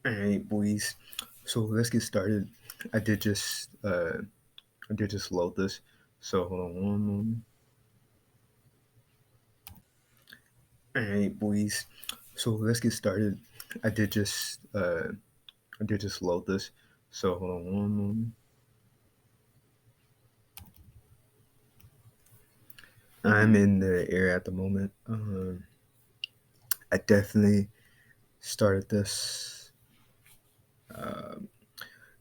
All right, boys. So let's get started. I did just load this. So hold on one moment. All right, boys. So let's get started. I did just load this. So hold on one moment. I'm in the area at the moment. I definitely started this. Um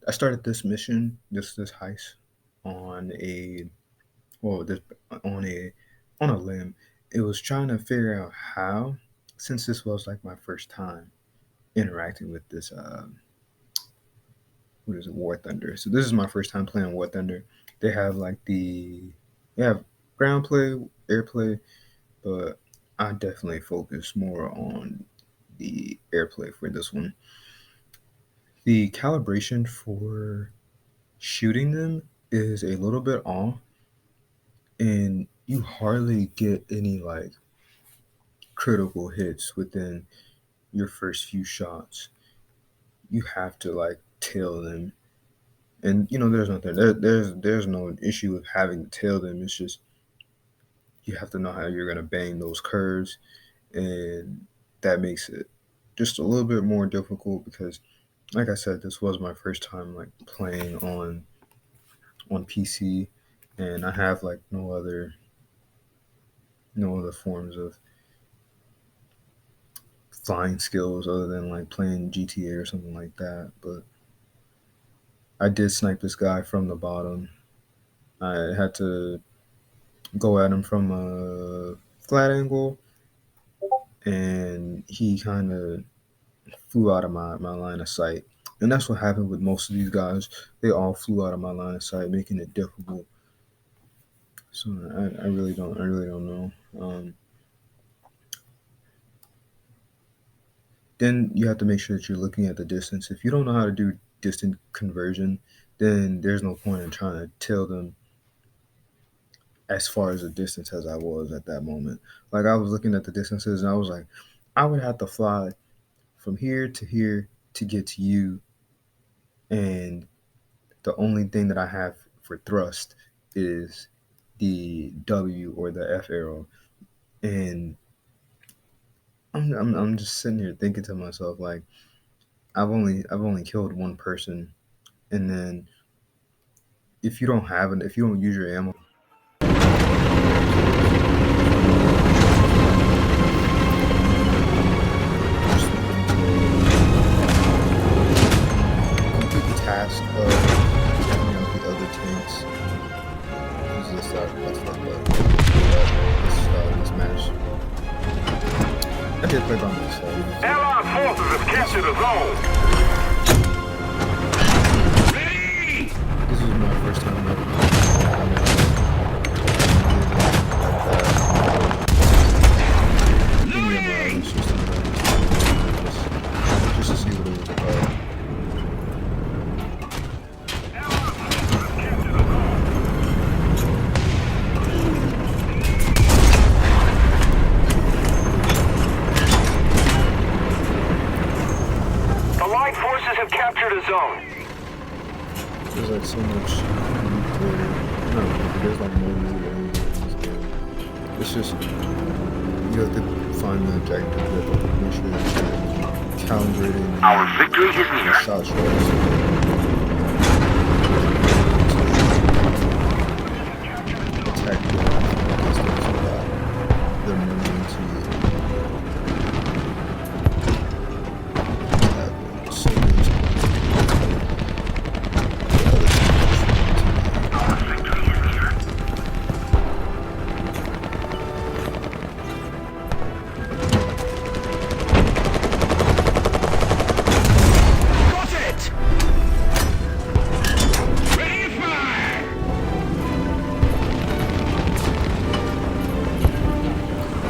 I started this mission, this heist, on a this on a on a limb. It was trying to figure out how, since this was like my first time interacting with this what is it, War Thunder. So this is my first time playing War Thunder. They have like they have ground play, air play, but I definitely focus more on the airplay for this one. The calibration for shooting them is a little bit off, and you hardly get any like critical hits within your first few shots. You have to like tail them, and there's nothing there's no issue with having to tail them. It's just you have to know how you're gonna bang those curves, and that makes it just a little bit more difficult because, like I said, this was my first time like playing on PC, and I have like no other forms of flying skills other than like playing GTA or something like that. But I did snipe this guy from the bottom. I had to go at him from a flat angle, and he kind of flew out of my line of sight. And that's what happened with most of these guys. They all flew out of my line of sight, making it difficult. So I really don't know. Then you have to make sure that you're looking at the distance. If you don't know how to do distant conversion, then there's no point in trying to tail them as far as the distance as I was at that moment. Like I was looking at the distances and I was like, I would have to fly from here to get to you, and the only thing that I have for thrust is the W or the F arrow, and I'm just sitting here thinking to myself like I've only killed one person, and then if you don't use your ammo, complete the task of taking out the other tanks. Use this that's not this match. I did play by myself. Allied forces have captured a zone. Ready! This is my first time just to see what it was about. Allied forces have captured a zone. There's like so much no, there's like more new areas in this game. It's just you have to find the objective, you have to make sure that you're calibrating Our victory is the near. shot choice. Attack the distance without them moving to you. So many Got it! Ready to fire!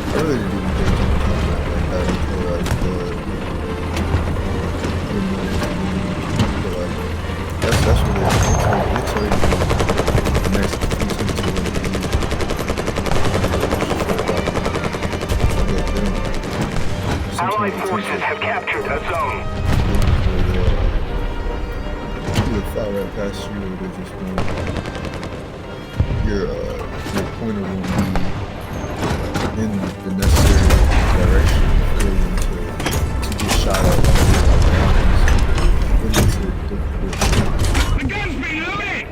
I really didn't even think like that until like that's really it's already the next Allied forces have captured a zone. fly past you, or they just won't. Your pointer won't be in the necessary direction for them to get shot at while they're like mountains. It makes it difficult The gun's been loaded!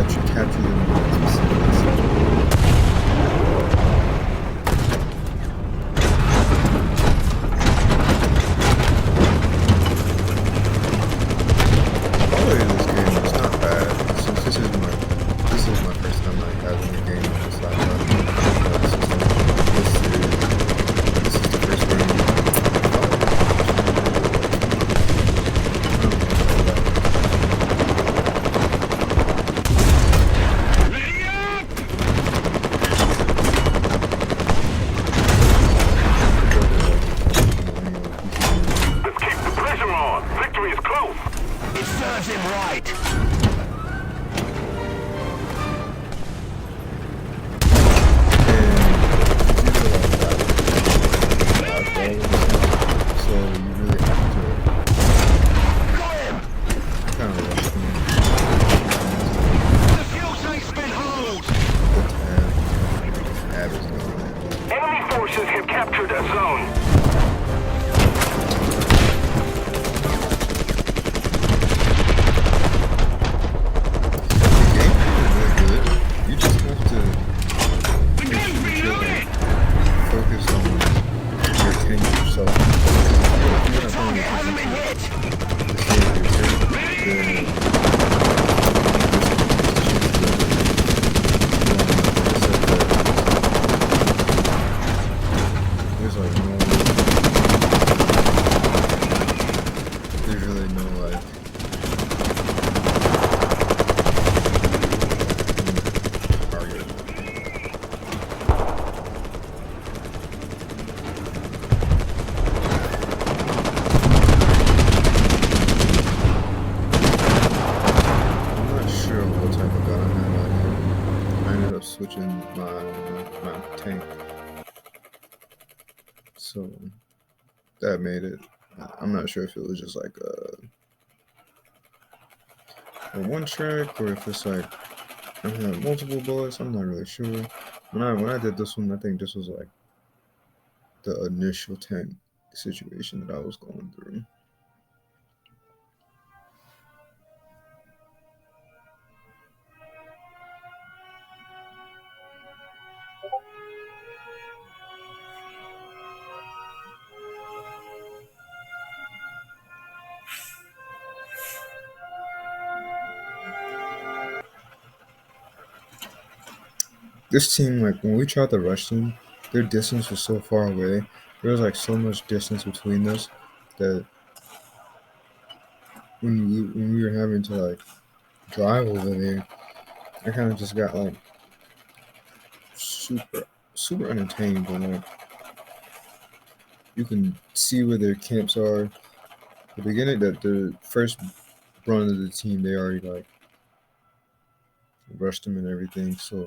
to capture them in a specific situation. Quality of this game is not bad. Since this is my first time like having a game on this laptop system. This is the first game. Ready up! Let's keep the pressure on. Victory is close. It serves him right. So you really have to Got him! kind of rush them. The fuel tank's been hold! The tab is going. Enemy forces have captured a zone. The game is really good. You just have to The gun's been loaded! focus on your tank yourself. If you're not paying Hasn't been attention hit! to the state of your tank, then there's like there's really no like target. I'm not sure what type of gun I have out here. I ended up switching my tank, so that made it. I'm not sure if it was just like a one track or if it's like I had multiple bullets. I'm not really sure. When I did this one, I think this was like the initial tank situation that I was going through. This team, like when we tried to rush them, their distance was so far away. There was like so much distance between us that when we were having to like drive over there, I kind of just got like super entertained. But like you can see where their camps are. The beginning, that the first run of the team, they already like rushed them and everything. So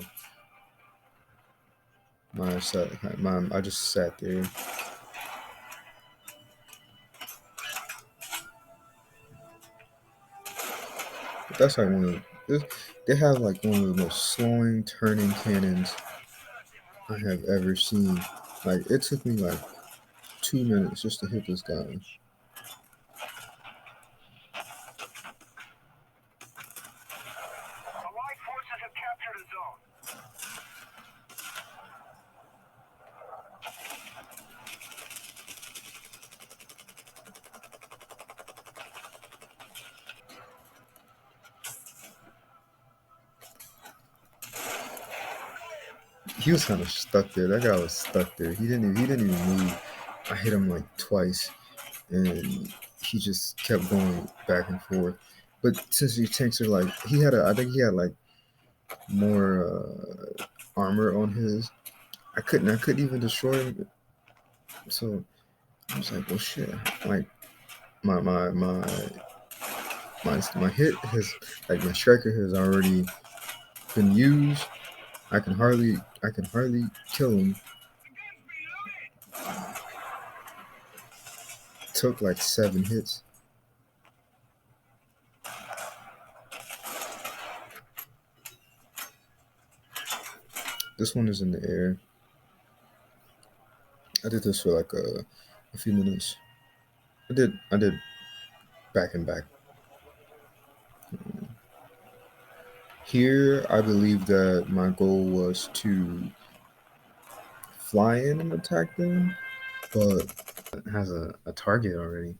I just sat there. But that's like they have like one of the most slowing turning cannons I have ever seen. Like it took me like 2 minutes just to hit this guy. Allied forces have captured a zone. He was kind of stuck there. That guy was stuck there. He didn't even move. I hit him like twice, and he just kept going back and forth. But since these tanks are like, I think he had like more armor on his. I couldn't even destroy him. So I was like, well, shit. Like my my my my hit has like my striker has already been used. I can hardly kill him. Took like 7 hits. This one is in the air. I did this for like a few minutes. I did back and back. Here, I believe that my goal was to fly in and attack them, but it has a target already.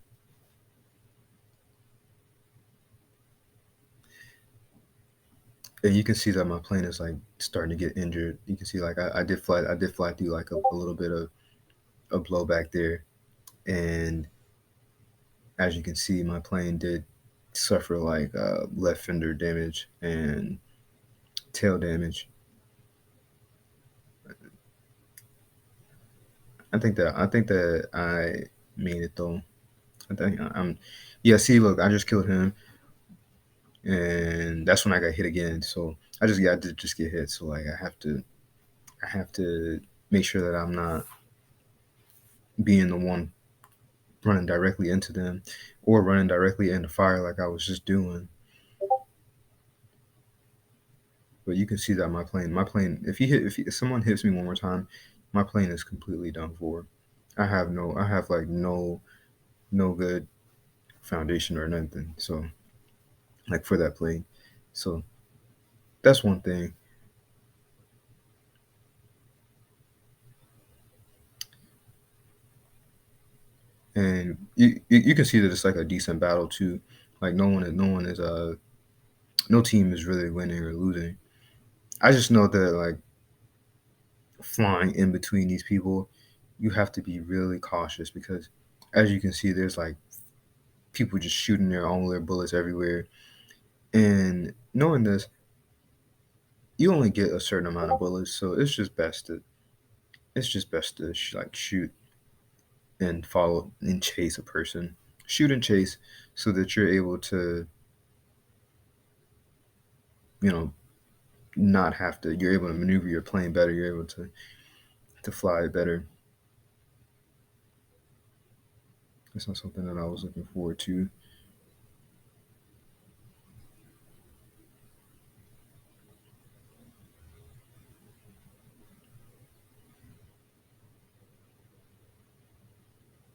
And you can see that my plane is like starting to get injured. You can see like I did fly through like a little bit of a blowback there, and as you can see, my plane did suffer like left fender damage and tail damage. I think that I made it though. I think I'm. Yeah, see, look, I just killed him, and that's when I got hit again. So I did just get hit. So like I have to make sure that I'm not being the one running directly into them or running directly into fire like I was just doing. But you can see that my plane, if someone hits me one more time, my plane is completely done for. I have like no good foundation or nothing. So like for that plane, so that's one thing. And you can see that it's like a decent battle too. Like no team is really winning or losing. I just know that like flying in between these people, you have to be really cautious because as you can see, there's like people just shooting all their bullets everywhere. And knowing this, you only get a certain amount of bullets, so it's just best to like shoot and follow and chase a person. Shoot and chase so that you're able to, you know, not have to. You're able to maneuver your plane better. You're able to fly it better. That's not something that I was looking forward to.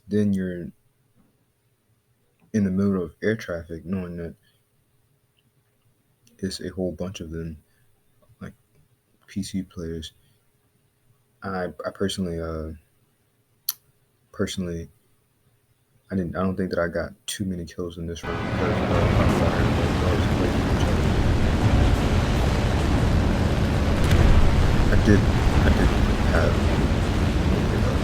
Then you're in the middle of air traffic, knowing that it's a whole bunch of them, like PC players. I personally, I don't think that I got too many kills in this round because my fire was away from each other. I did have one hiccup.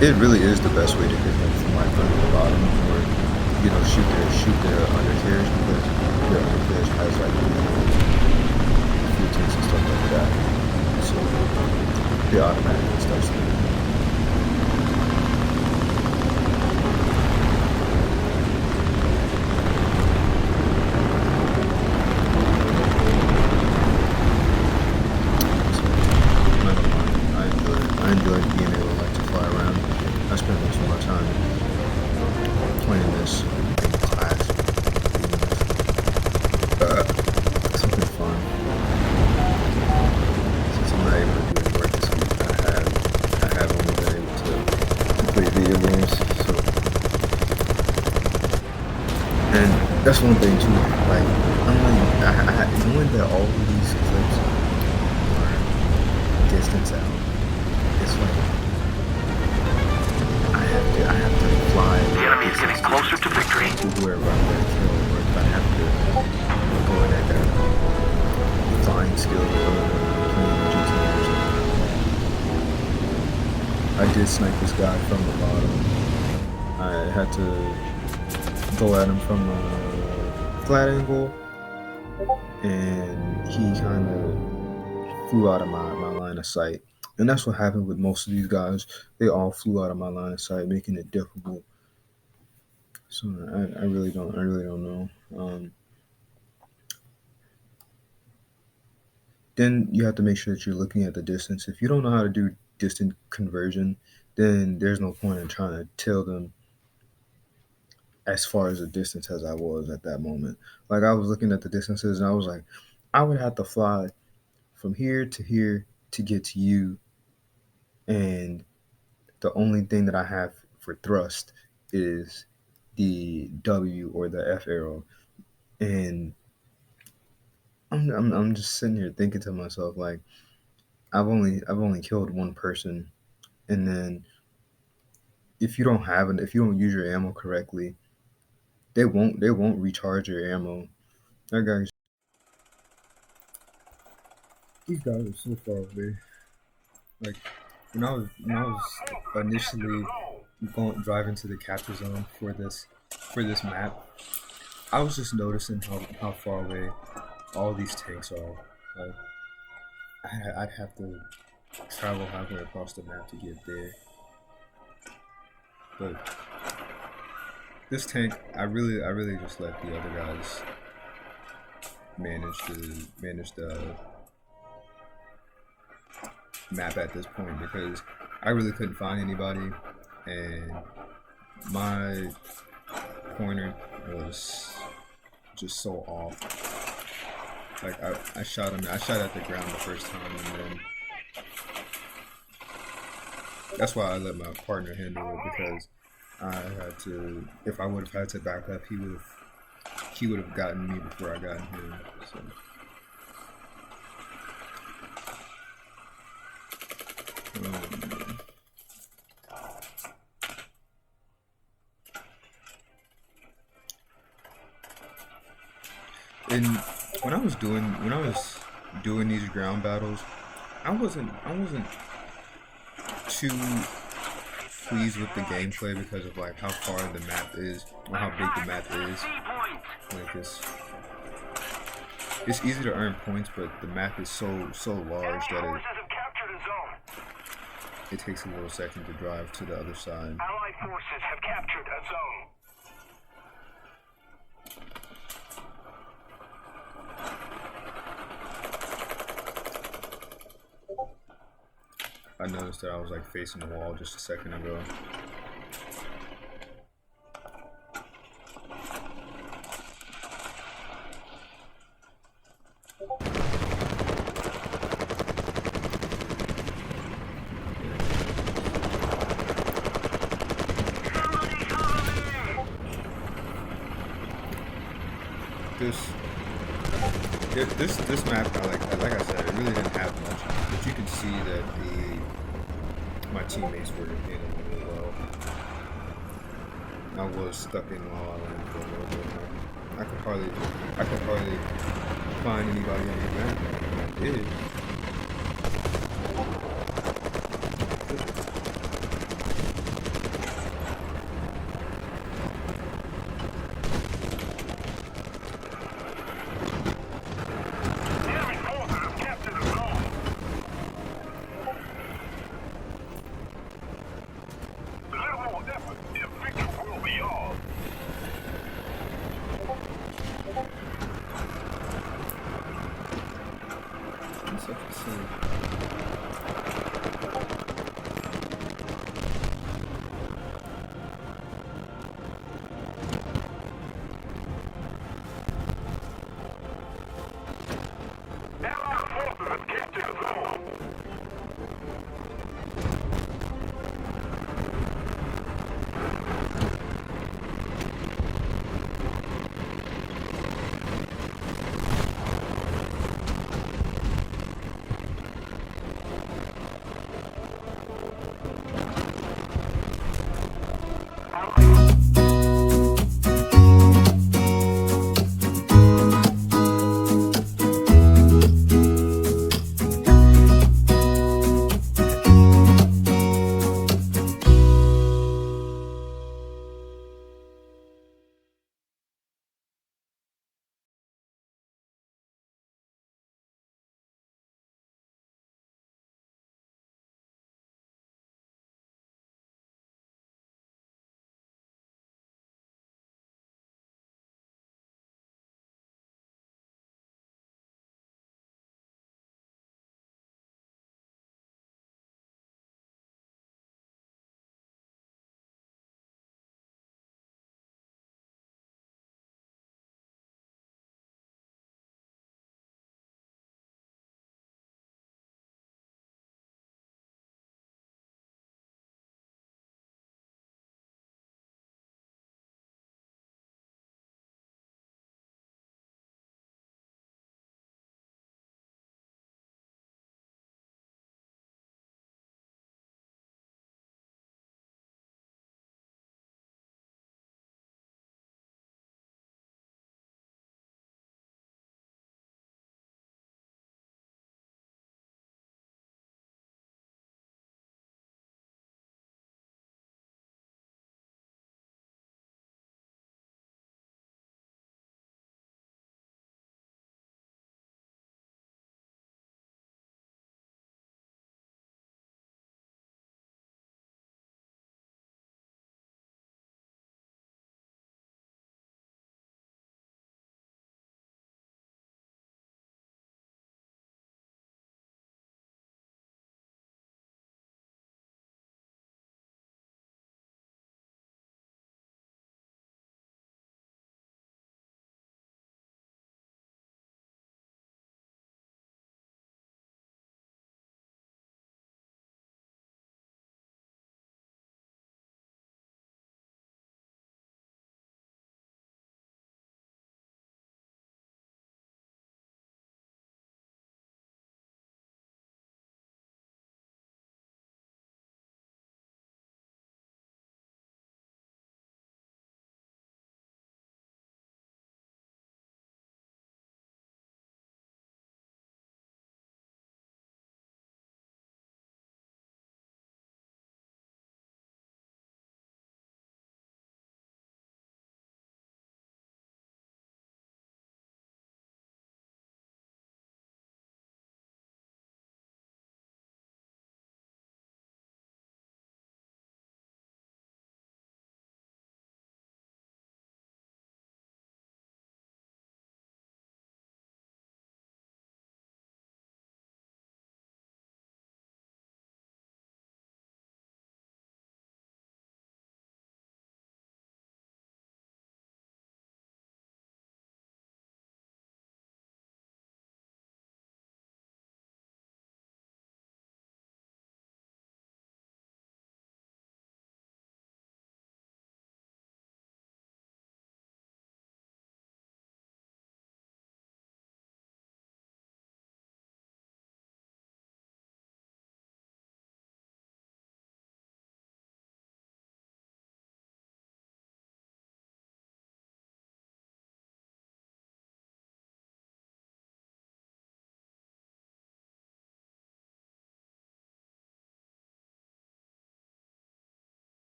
It really is the best way to hit them from like under the bottom, or shoot their undercarriage because their undercarriage has like fuel tanks and stuff like that. So they automatically starts to. So I don't mind. I enjoy being able like to fly around. I spend most of my time playing this in class, doing something fun. Since I'm not able to do any work this week, I have only been able to play video games. So and that's one thing too. Like knowing that all of these clips are distance out, it's like I have to fly The enemy is getting distance closer to victory. to whoever I'm going to kill, or if I have to go in at that flying skill playing GTA or something. I did snipe this guy from the bottom. I had to go at him from a flat angle, and he kind of flew out of my line of sight. And that's what happened with most of these guys. They all flew out of my line of sight, making it difficult. So I really don't know. Then you have to make sure that you're looking at the distance. If you don't know how to do distant conversion, then there's no point in trying to tell them as far as the distance as I was at that moment. Like I was looking at the distances and I was like, I would have to fly from here to here to get to you, and the only thing that I have for thrust is the W or the F arrow, and I'm just sitting here thinking to myself like I've only killed one person, and then if you don't use your ammo correctly, they won't recharge your ammo. That guys These guys are so far away. Like when I was Allied forces have captured a initially zone. going driving to the capture zone for this map, I was just noticing how far away all these tanks are. Like I'd have to travel halfway across the map to get there. But this tank, I really just let the other guys manage the map at this point because I really couldn't find anybody, and my pointer was just so off. Like I shot him. I shot at the ground the first time, and then that's why I let my partner handle it because I had to. If I would have had to back up, he would have gotten me before I got him. So um, and when I was doing these ground battles, I wasn't too pleased with the gameplay because of like how far the map is or how big the map is. C point. Like it's easy to earn points, but the map is so large Enemy that forces have captured a zone. it takes a little second to drive to the other side. Allied forces have captured a zone. I noticed that I was like facing the wall just a second ago. Somebody cover me! This this map, like I said, it really didn't have much, but you can see that the my teammates were handling it well. I was stuck in La La Land for a little bit. I could hardly find anybody on the map. I did. Enemy forces have captured a zone. A little more effort, and victory will be ours. I'm such a silly. Allied forces have captured a zone.